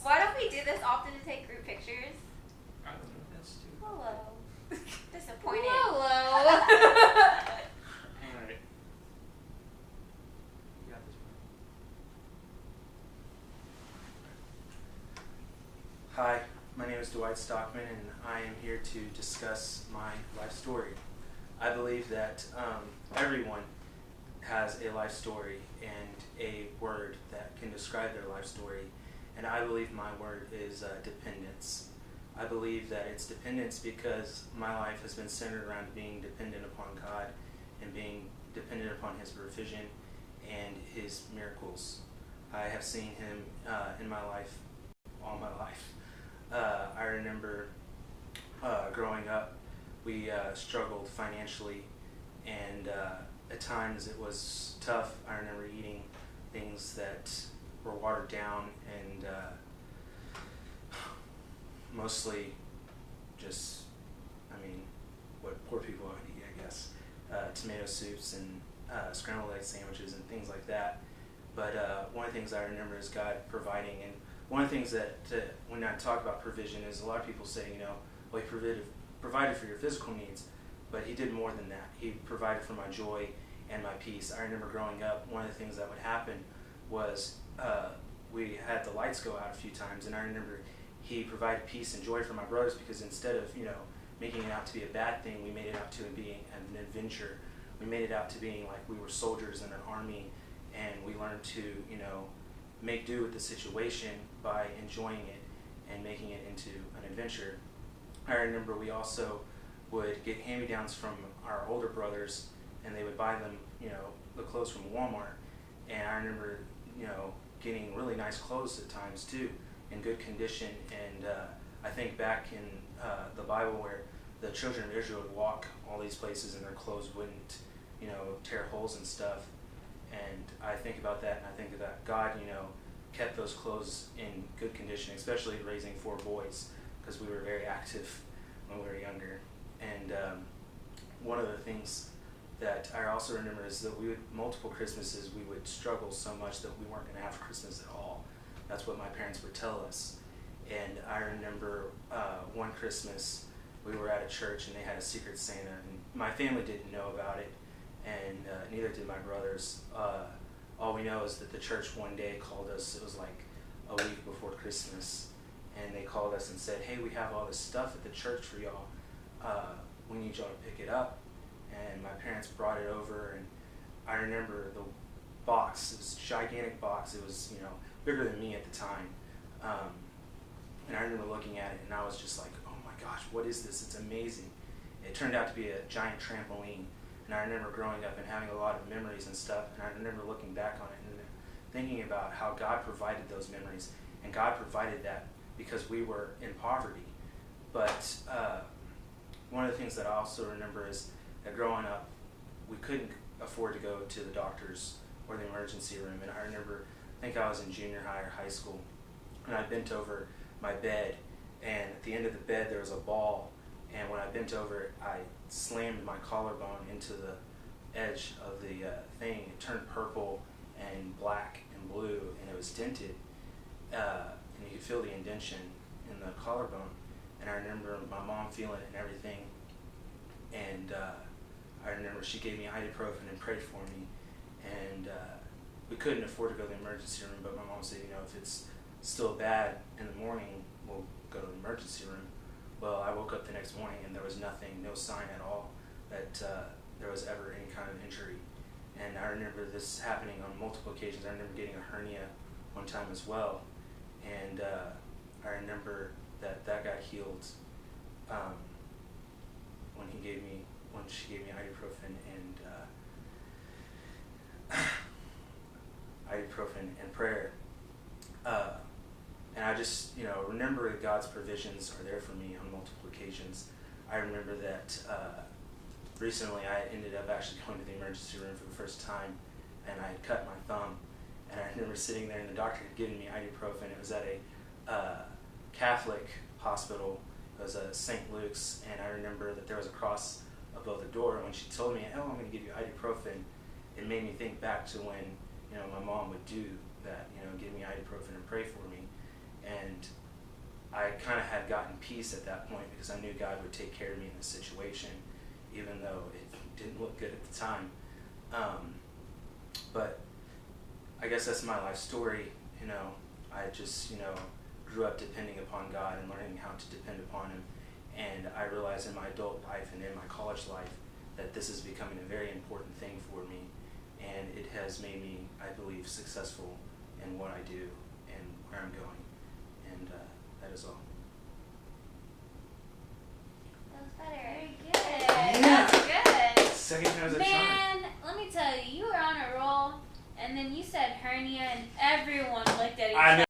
Why don't we do this often to take group pictures? I don't know. That's too. Hello. Disappointed. Hello. Alright. You got this one. Hi, my name is Dwight Stockman, and I am here to discuss my life story. I believe that everyone has a life story and a word that can describe their life story, and I believe my word is dependence. I believe that it's dependence because my life has been centered around being dependent upon God and being dependent upon His provision and His miracles. I have seen Him in my life all my life. I remember growing up, we struggled financially, and at times it was tough. I remember eating things that were watered down and mostly just, what poor people would eat, I guess. Tomato soups and scrambled egg sandwiches and things like that. But one of the things I remember is God providing. And one of the things that when I talk about provision is a lot of people say, well, He provided for your physical needs, but He did more than that. He provided for my joy and my peace. I remember growing up, one of the things that would happen was we had the lights go out a few times, and I remember He provided peace and joy for my brothers because instead of, making it out to be a bad thing, we made it out to being an adventure. We made it out to being like we were soldiers in an army, and we learned to, make do with the situation by enjoying it and making it into an adventure. I remember we also would get hand-me-downs from our older brothers, and they would buy them, the clothes from Walmart. And I remember, getting really nice clothes at times too, in good condition. And I think back in the Bible where the children of Israel would walk all these places and their clothes wouldn't, tear holes and stuff. And I think about that, and I think that God, kept those clothes in good condition, especially raising 4 boys, because we were very active when we were younger. And one of the things that I also remember is that multiple Christmases, we would struggle so much that we weren't going to have Christmas at all. That's what my parents would tell us. And I remember one Christmas, we were at a church and they had a secret Santa, and my family didn't know about it, and neither did my brothers. All we know is that the church one day called us, it was like a week before Christmas, and they called us and said, hey, we have all this stuff at the church for y'all. We need y'all to pick it up. And my parents brought it over, and I remember the box. It was a gigantic box. It was, bigger than me at the time. And I remember looking at it, and I was just like, oh my gosh, what is this? It's amazing. It turned out to be a giant trampoline. And I remember growing up and having a lot of memories and stuff, and I remember looking back on it and thinking about how God provided those memories. And God provided that because we were in poverty. But one of the things that I also remember is that growing up, we couldn't afford to go to the doctors or the emergency room. And I remember, I think I was in junior high or high school, and I bent over my bed, and at the end of the bed there was a ball, and when I bent over it, I slammed my collarbone into the edge of the thing. It turned purple and black and blue, and it was dented, and you could feel the indention in the collarbone. And I remember my mom feeling it and everything, and I remember she gave me ibuprofen and prayed for me, and we couldn't afford to go to the emergency room, but my mom said, if it's still bad in the morning, we'll go to the emergency room. Well, I woke up the next morning and there was nothing, no sign at all that there was ever any kind of injury. And I remember this happening on multiple occasions. I remember getting a hernia one time as well, and I remember that got healed when she gave me ibuprofen and prayer. And I just, remember that God's provisions are there for me on multiple occasions. I remember that recently I ended up actually going to the emergency room for the first time, and I had cut my thumb. And I remember sitting there, and the doctor had given me ibuprofen. It was at a Catholic hospital. It was St. Luke's, and I remember that there was a cross above the door. And when she told me, I'm going to give you ibuprofen, it made me think back to when, my mom would do that, give me ibuprofen and pray for me. And I kind of had gotten peace at that point because I knew God would take care of me in this situation, even though it didn't look good at the time. But I guess that's my life story. I just, grew up depending upon God and learning how to depend upon Him. And I realized in my adult life and in my college life that this is becoming a very important thing for me. And it has made me, I believe, successful in what I do and where I'm going. And that is all. That was better. Very good. Yeah. That was good. Second time's a charm. Man, let me tell you, you were on a roll, and then you said hernia, and everyone looked at each I other. know.